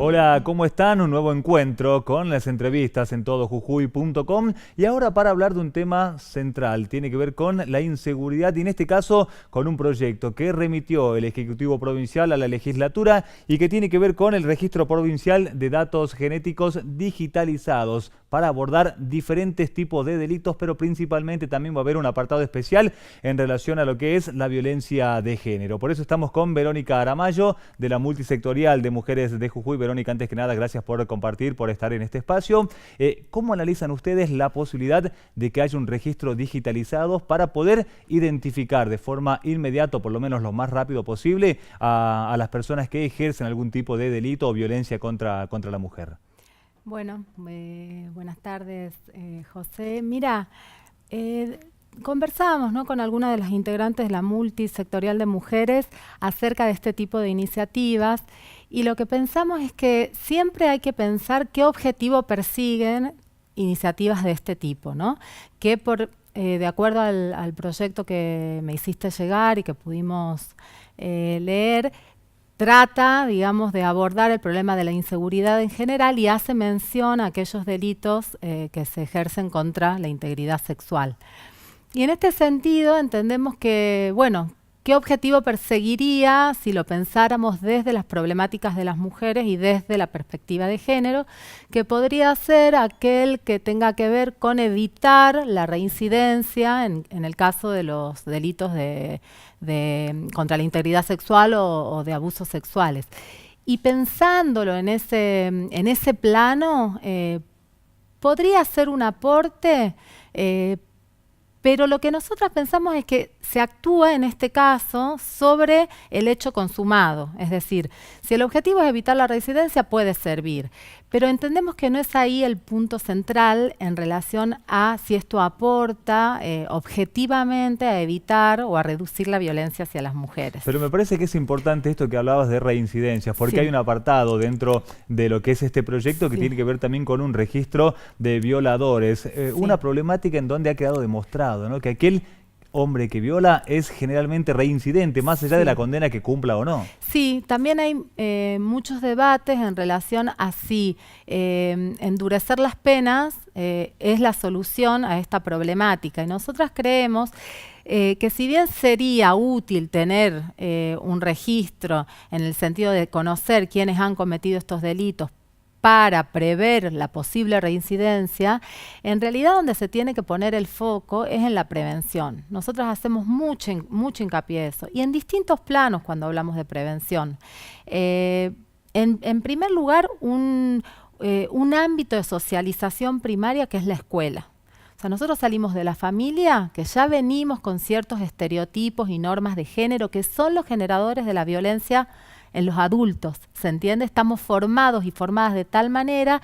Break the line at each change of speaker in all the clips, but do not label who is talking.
Hola, ¿cómo están? Un nuevo encuentro con las entrevistas en todojujuy.com y ahora para hablar de un tema central, tiene que ver con la inseguridad y en este caso con un proyecto que remitió el Ejecutivo Provincial a la legislatura y que tiene que ver con el Registro Provincial de Datos Genéticos Digitalizados para abordar diferentes tipos de delitos, pero principalmente también va a haber un apartado especial en relación a lo que es la violencia de género. Por eso estamos con Verónica Aramayo de la Multisectorial de Mujeres de Jujuy. Verónica, antes que nada, gracias por compartir, por estar en este espacio. ¿Cómo analizan ustedes la posibilidad de que haya un registro digitalizado para poder identificar de forma inmediata, o por lo menos lo más rápido posible, a las personas que ejercen algún tipo de delito o violencia contra la mujer?
Bueno, buenas tardes, José. Mira, conversábamos, ¿no?, con algunas de las integrantes de la multisectorial de mujeres acerca de este tipo de iniciativas y lo que pensamos es que siempre hay que pensar qué objetivo persiguen iniciativas de este tipo, ¿no? Que de acuerdo al proyecto que me hiciste llegar y que pudimos leer, trata, digamos, de abordar el problema de la inseguridad en general y hace mención a aquellos delitos que se ejercen contra la integridad sexual. Y en este sentido entendemos que, bueno, ¿qué objetivo perseguiría si lo pensáramos desde las problemáticas de las mujeres y desde la perspectiva de género? Que podría ser aquel que tenga que ver con evitar la reincidencia en el caso de los delitos contra la integridad sexual o de abusos sexuales. Y pensándolo en ese plano, podría ser un aporte, pero lo que nosotras pensamos es que se actúa en este caso sobre el hecho consumado. Es decir, si el objetivo es evitar la reincidencia, puede servir. Pero entendemos que no es ahí el punto central en relación a si esto aporta objetivamente a evitar o a reducir la violencia hacia las mujeres.
Pero me parece que es importante esto que hablabas de reincidencias, porque
Sí.
hay un apartado dentro de lo que es este proyecto que
Sí.
tiene que ver también con un registro de violadores.
Sí.
Una problemática en donde ha quedado demostrado, ¿no?, que aquel hombre que viola es generalmente reincidente, más allá de la
Sí.
condena que cumpla o no.
Sí, también hay muchos debates en relación a si endurecer las penas es la solución a esta problemática. Y nosotras creemos que si bien sería útil tener un registro en el sentido de conocer quiénes han cometido estos delitos para prever la posible reincidencia, en realidad donde se tiene que poner el foco es en la prevención. Nosotros hacemos mucho hincapié en eso y en distintos planos cuando hablamos de prevención. En primer lugar, un ámbito de socialización primaria que es la escuela. O sea, nosotros salimos de la familia, que ya venimos con ciertos estereotipos y normas de género que son los generadores de la violencia en los adultos, ¿se entiende? Estamos formados y formadas de tal manera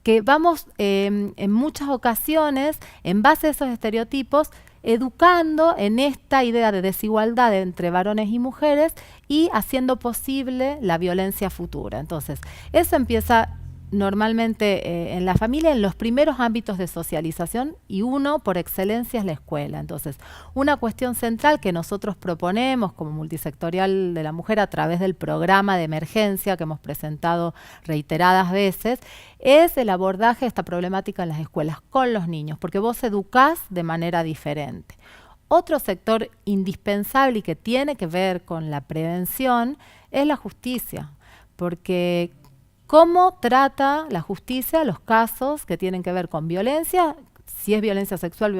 que vamos en muchas ocasiones, en base a esos estereotipos, educando en esta idea de desigualdad entre varones y mujeres y haciendo posible la violencia futura. Entonces, eso empieza normalmente en la familia, en los primeros ámbitos de socialización, y uno por excelencia es la escuela. Entonces, una cuestión central que nosotros proponemos como multisectorial de la mujer a través del programa de emergencia que hemos presentado reiteradas veces es el abordaje de esta problemática en las escuelas con los niños, porque vos educás de manera diferente. Otro sector indispensable y que tiene que ver con la prevención es la justicia, porque ¿cómo trata la justicia los casos que tienen que ver con violencia? Si es violencia sexual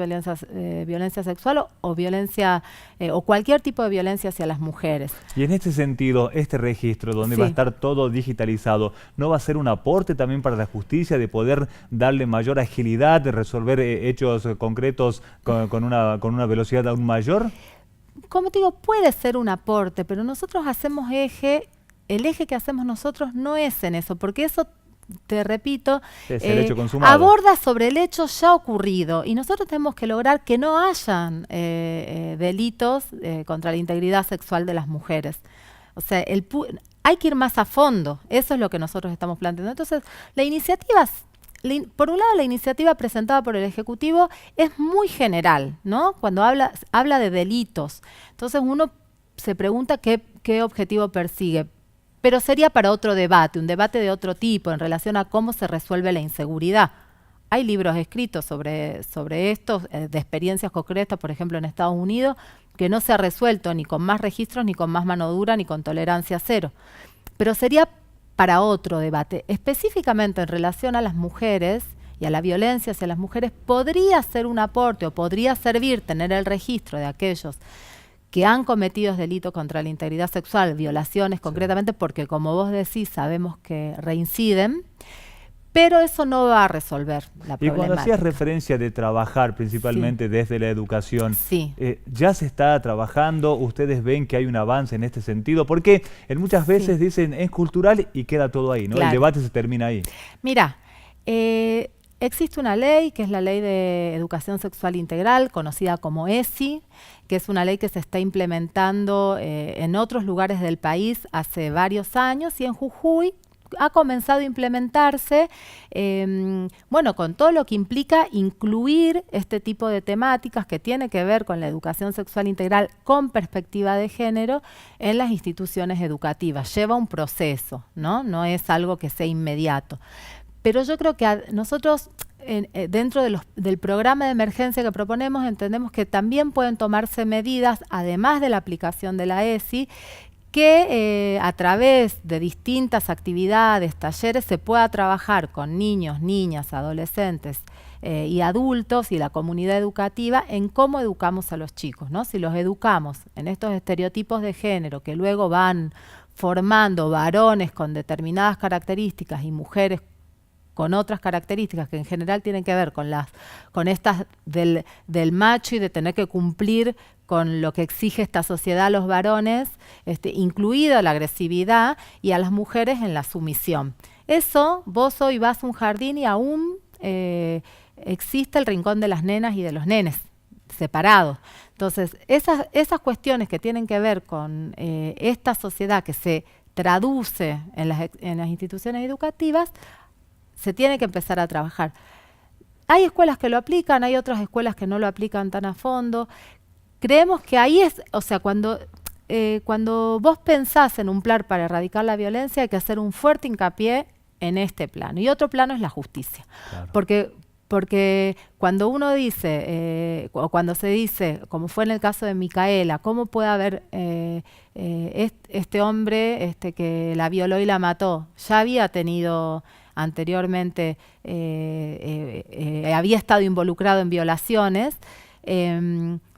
o violencia o cualquier tipo de violencia hacia las mujeres.
Y en este sentido, este registro donde
Sí.
va a estar todo digitalizado, ¿no va a ser un aporte también para la justicia de poder darle mayor agilidad, de resolver hechos concretos con una velocidad aún mayor?
Como te digo, puede ser un aporte, pero nosotros hacemos el eje que hacemos nosotros no es en eso, porque eso, te repito,
Es el hecho consumado.
aborda sobre el hecho ya ocurrido y nosotros tenemos que lograr que no hayan delitos contra la integridad sexual de las mujeres. O sea, hay que ir más a fondo, eso es lo que nosotros estamos planteando. Entonces, por un lado, la iniciativa presentada por el Ejecutivo es muy general, ¿no? Cuando habla de delitos. Entonces, uno se pregunta qué objetivo persigue. pero sería para otro debate, un debate de otro tipo en relación a cómo se resuelve la inseguridad. Hay libros escritos sobre esto, de experiencias concretas, por ejemplo en Estados Unidos, que no se ha resuelto ni con más registros, ni con más mano dura, ni con tolerancia cero. Pero sería para otro debate. Específicamente en relación a las mujeres y a la violencia hacia las mujeres, podría ser un aporte o podría servir tener el registro de aquellos que han cometido delitos contra la integridad sexual, violaciones concretamente, porque como vos decís, sabemos que reinciden, pero eso no va a resolver la problemática.
Y cuando hacías referencia de trabajar principalmente desde la educación, ¿ya se está trabajando? ¿Ustedes ven que hay un avance en este sentido? Porque en muchas veces dicen es cultural y queda todo ahí, ¿no? Claro. El debate se termina ahí.
Mira, existe una ley que es la Ley de Educación Sexual Integral, conocida como ESI, que es una ley que se está implementando en otros lugares del país hace varios años, y en Jujuy ha comenzado a implementarse, bueno, con todo lo que implica incluir este tipo de temáticas que tiene que ver con la educación sexual integral con perspectiva de género en las instituciones educativas. Lleva un proceso, ¿no? No es algo que sea inmediato. Pero yo creo que nosotros, dentro del programa de emergencia que proponemos, entendemos que también pueden tomarse medidas, además de la aplicación de la ESI, que a través de distintas actividades, talleres, se pueda trabajar con niños, niñas, adolescentes y adultos y la comunidad educativa en cómo educamos a los chicos, ¿no? Si los educamos en estos estereotipos de género que luego van formando varones con determinadas características y mujeres con otras características que en general tienen que ver con estas del macho y de tener que cumplir con lo que exige esta sociedad a los varones, incluida la agresividad, y a las mujeres en la sumisión. Eso, vos hoy vas a un jardín y aún existe el rincón de las nenas y de los nenes, separados. Entonces, esas cuestiones que tienen que ver con esta sociedad que se traduce en las instituciones educativas, se tiene que empezar a trabajar. Hay escuelas que lo aplican, hay otras escuelas que no lo aplican tan a fondo. Creemos que ahí es, o sea, cuando vos pensás en un plan para erradicar la violencia, hay que hacer un fuerte hincapié en este plano. Y otro plano es la justicia. Claro. Porque cuando uno dice, o cuando se dice, como fue en el caso de Micaela, ¿cómo puede haber este hombre que la violó y la mató? Ya había tenido anteriormente, había estado involucrado en violaciones.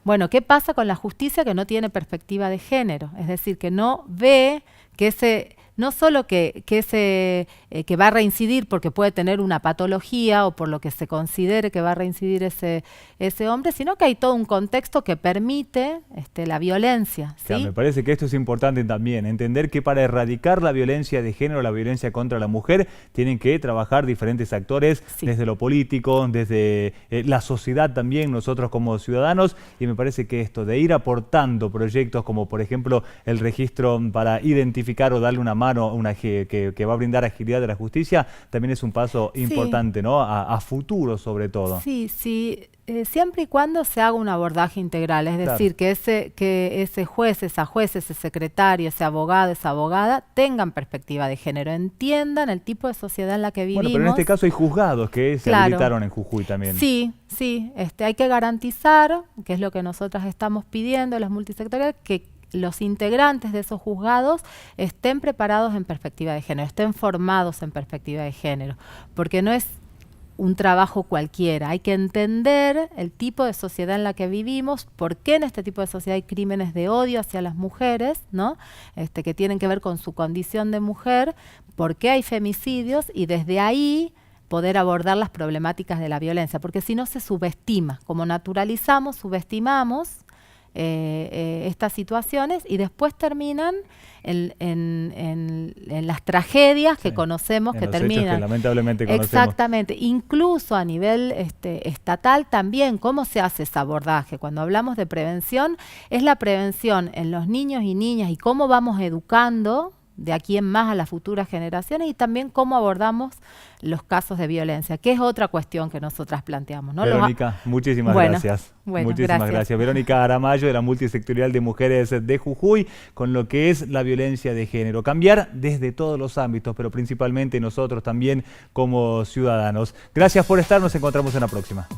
Bueno, ¿qué pasa con la justicia que no tiene perspectiva de género? Es decir, que no ve que no solo que va a reincidir porque puede tener una patología o por lo que se considere que va a reincidir ese hombre, sino que hay todo un contexto que permite la violencia, ¿sí?
Claro, me parece que esto es importante también, entender que para erradicar la violencia de género, la violencia contra la mujer, tienen que trabajar diferentes actores, desde lo político, desde la sociedad también, nosotros como ciudadanos, y me parece que esto de ir aportando proyectos como por ejemplo el registro para identificar o darle una mano que va a brindar agilidad de la justicia, también es un paso importante, ¿no? A futuro sobre todo.
Sí, siempre y cuando se haga un abordaje integral, es decir, que ese juez, esa juez, ese secretario, ese abogado, esa abogada tengan perspectiva de género, entiendan el tipo de sociedad en la que vivimos.
Bueno, pero en este caso hay juzgados que se habilitaron en Jujuy también.
Sí, hay que garantizar, que es lo que nosotras estamos pidiendo, las multisectoriales, que los integrantes de esos juzgados estén preparados en perspectiva de género, estén formados en perspectiva de género, porque no es un trabajo cualquiera, hay que entender el tipo de sociedad en la que vivimos, por qué en este tipo de sociedad hay crímenes de odio hacia las mujeres, ¿no? Que tienen que ver con su condición de mujer, por qué hay femicidios, y desde ahí poder abordar las problemáticas de la violencia, porque si no se subestima, como naturalizamos, subestimamos estas situaciones y después terminan en las tragedias que conocemos, que terminan.
Que lamentablemente conocemos.
Exactamente. Incluso a nivel estatal también, ¿cómo se hace ese abordaje? Cuando hablamos de prevención, es la prevención en los niños y niñas y cómo vamos educando de aquí en más a las futuras generaciones y también cómo abordamos los casos de violencia, que es otra cuestión que nosotras planteamos, ¿no?
Verónica, muchísimas gracias. Muchísimas gracias. Verónica Aramayo, de la Multisectorial de Mujeres de Jujuy, con lo que es la violencia de género. Cambiar desde todos los ámbitos, pero principalmente nosotros también como ciudadanos. Gracias por estar, nos encontramos en la próxima.